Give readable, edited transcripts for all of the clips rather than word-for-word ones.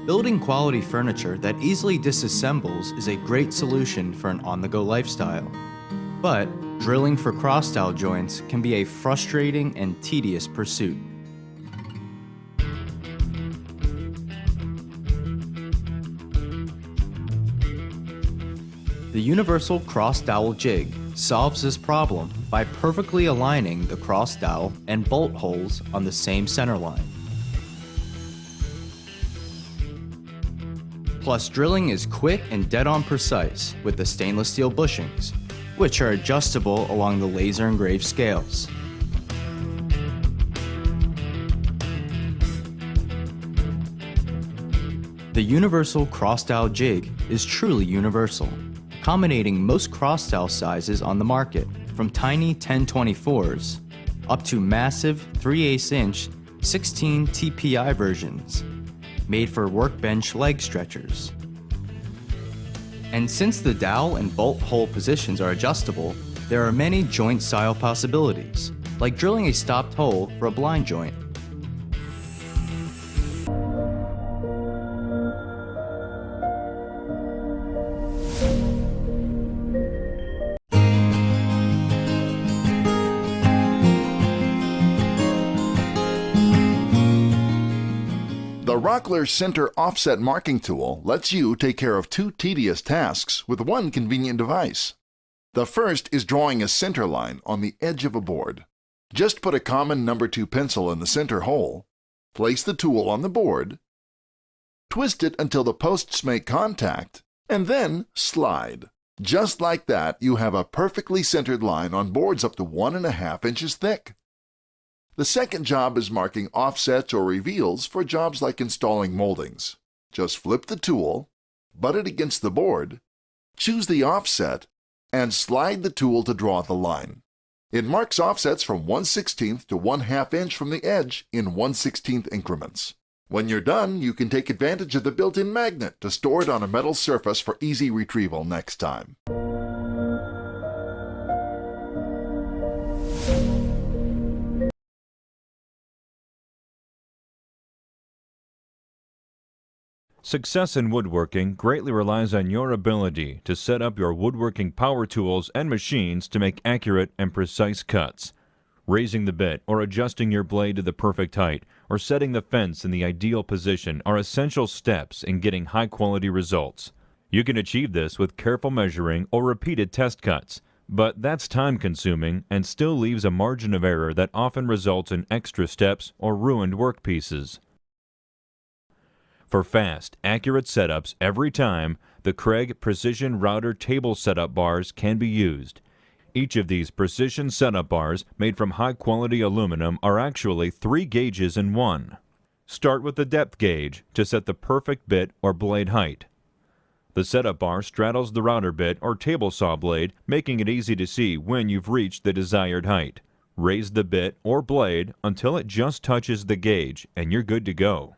Building quality furniture that easily disassembles is a great solution for an on-the-go lifestyle. But drilling for cross-dowel joints can be a frustrating and tedious pursuit. The universal cross-dowel jig solves this problem by perfectly aligning the cross-dowel and bolt holes on the same center line. Plus, drilling is quick and dead-on precise with the stainless steel bushings, which are adjustable along the laser engraved scales. The universal cross-dowel jig is truly universal, accommodating most cross-dowel sizes on the market, from tiny 1024s up to massive 3/8 inch 16 TPI versions, made for workbench leg stretchers. And since the dowel and bolt hole positions are adjustable, there are many joint style possibilities, like drilling a stopped hole for a blind joint. The Rockler Center Offset Marking Tool lets you take care of two tedious tasks with one convenient device. The first is drawing a center line on the edge of a board. Just put a common number 2 pencil in the center hole, place the tool on the board, twist it until the posts make contact, and then slide. Just like that, you have a perfectly centered line on boards up to 1.5 inches thick. The second job is marking offsets or reveals for jobs like installing moldings. Just flip the tool, butt it against the board, choose the offset, and slide the tool to draw the line. It marks offsets from 1/16 to 1/2 inch from the edge in 1/16 increments. When you're done, you can take advantage of the built-in magnet to store it on a metal surface for easy retrieval next time. Success in woodworking greatly relies on your ability to set up your woodworking power tools and machines to make accurate and precise cuts. Raising the bit or adjusting your blade to the perfect height or setting the fence in the ideal position are essential steps in getting high-quality results. You can achieve this with careful measuring or repeated test cuts, but that's time-consuming and still leaves a margin of error that often results in extra steps or ruined workpieces. For fast, accurate setups every time, the Craig Precision Router Table Setup Bars can be used. Each of these precision setup bars, made from high-quality aluminum, are actually 3 gauges in one. Start with the depth gauge to set the perfect bit or blade height. The setup bar straddles the router bit or table saw blade, making it easy to see when you've reached the desired height. Raise the bit or blade until it just touches the gauge, and you're good to go.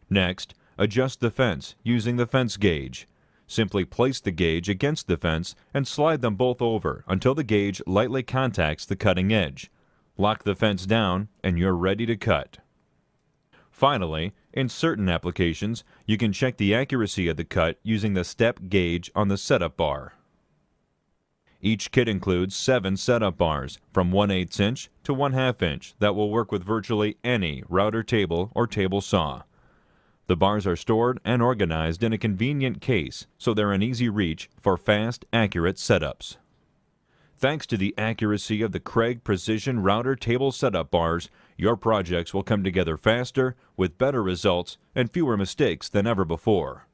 Next, adjust the fence using the fence gauge. Simply place the gauge against the fence and slide them both over until the gauge lightly contacts the cutting edge. Lock the fence down and you're ready to cut. Finally, in certain applications, you can check the accuracy of the cut using the step gauge on the setup bar. Each kit includes 7 setup bars from 1/8 inch to 1/2 inch that will work with virtually any router table or table saw. The bars are stored and organized in a convenient case, so they're in easy reach for fast, accurate setups. Thanks to the accuracy of the Craig Precision Router Table Setup Bars, your projects will come together faster, with better results, and fewer mistakes than ever before.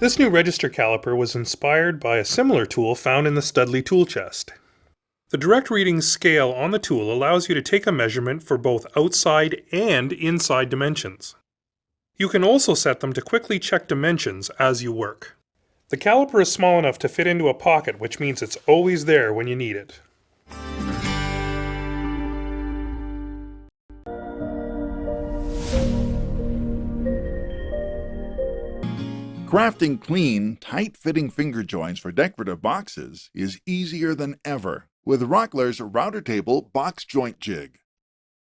This new register caliper was inspired by a similar tool found in the Studley tool chest. The direct reading scale on the tool allows you to take a measurement for both outside and inside dimensions. You can also set them to quickly check dimensions as you work. The caliper is small enough to fit into a pocket, which means it's always there when you need it. Crafting clean, tight-fitting finger joints for decorative boxes is easier than ever with Rockler's router table box joint jig.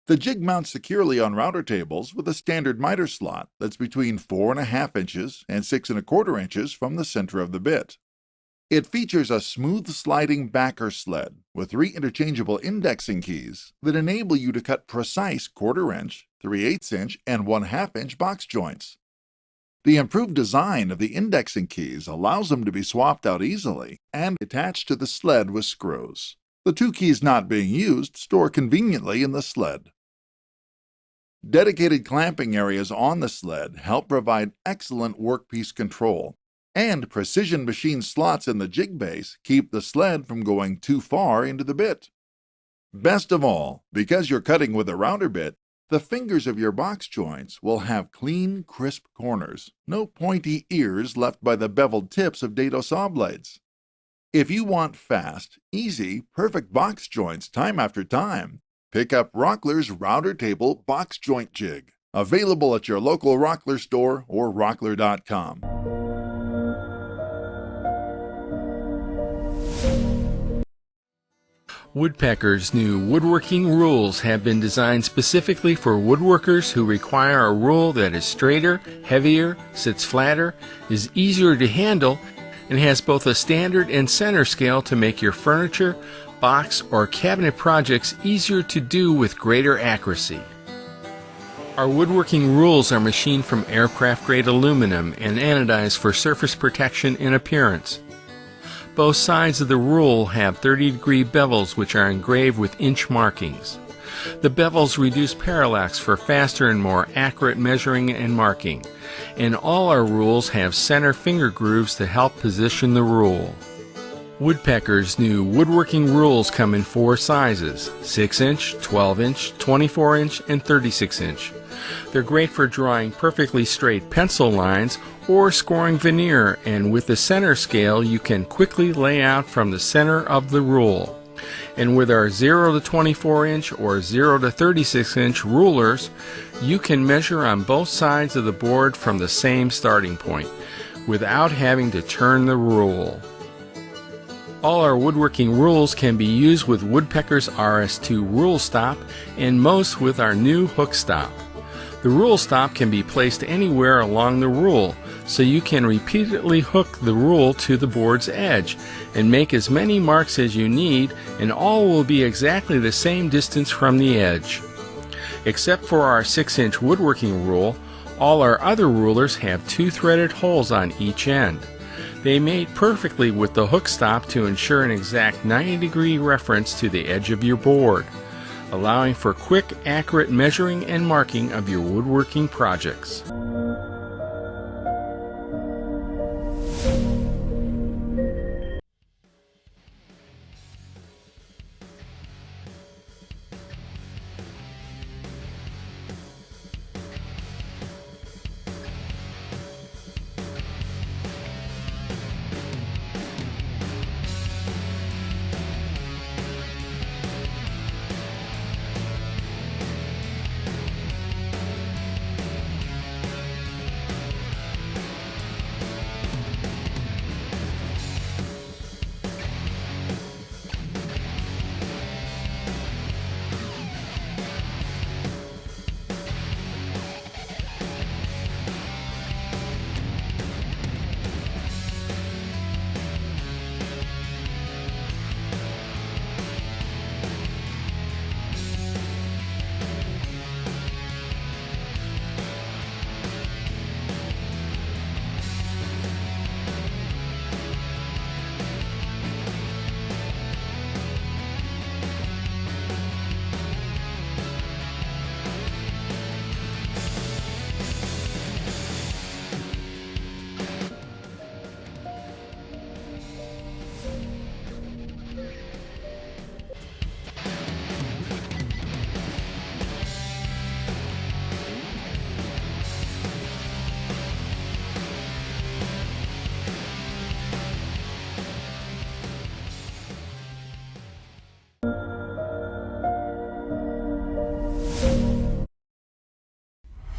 The jig mounts securely on router tables with a standard miter slot that's between 4.5 inches and 6.25 inches from the center of the bit. It features a smooth sliding backer sled with 3 interchangeable indexing keys that enable you to cut precise 1/4 inch, 3/8 inch, and 1/2 inch box joints. The improved design of the indexing keys allows them to be swapped out easily and attached to the sled with screws. The 2 keys not being used store conveniently in the sled. Dedicated clamping areas on the sled help provide excellent workpiece control, and precision machine slots in the jig base keep the sled from going too far into the bit. Best of all, because you're cutting with a router bit, the fingers of your box joints will have clean, crisp corners, no pointy ears left by the beveled tips of dado saw blades. If you want fast, easy, perfect box joints time after time, pick up Rockler's router table box joint jig, available at your local Rockler store or rockler.com. Woodpecker's new woodworking rules have been designed specifically for woodworkers who require a rule that is straighter, heavier, sits flatter, is easier to handle, and has both a standard and center scale to make your furniture, box, or cabinet projects easier to do with greater accuracy. Our woodworking rules are machined from aircraft-grade aluminum and anodized for surface protection and appearance. Both sides of the rule have 30-degree bevels which are engraved with inch markings. The bevels reduce parallax for faster and more accurate measuring and marking, and all our rules have center finger grooves to help position the rule. Woodpecker's new woodworking rules come in 4 sizes: 6-inch, 12-inch, 24-inch, and 36-inch. They're great for drawing perfectly straight pencil lines or scoring veneer, and with the center scale you can quickly lay out from the center of the rule. And with our 0 to 24-inch or 0 to 36-inch rulers, you can measure on both sides of the board from the same starting point, without having to turn the rule. All our woodworking rules can be used with Woodpecker's RS2 rule stop, and most with our new hook stop. The rule stop can be placed anywhere along the rule, so you can repeatedly hook the rule to the board's edge and make as many marks as you need, and all will be exactly the same distance from the edge. Except for our 6-inch woodworking rule, all our other rulers have 2 threaded holes on each end. They mate perfectly with the hook stop to ensure an exact 90-degree reference to the edge of your board, allowing for quick, accurate measuring and marking of your woodworking projects.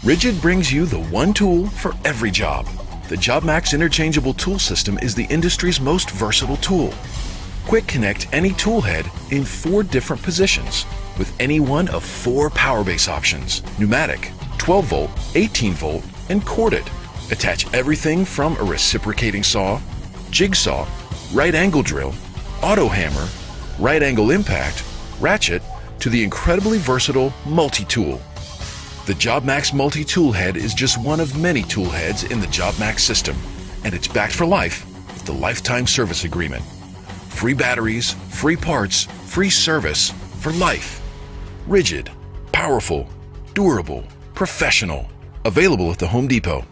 Rigid brings you the one tool for every job. The JobMax interchangeable tool system is the industry's most versatile tool. Quick connect any tool head in 4 different positions with any one of 4 power base options: pneumatic, 12 volt, 18 volt, and corded. Attach everything from a reciprocating saw, jigsaw, right angle drill, auto hammer, right angle impact, ratchet, to the incredibly versatile multi-tool. The JobMax multi-tool head is just one of many tool heads in the JobMax system, and it's backed for life with the lifetime service agreement. Free batteries, free parts, free service for life. Rigid, powerful, durable, professional. Available at the Home Depot.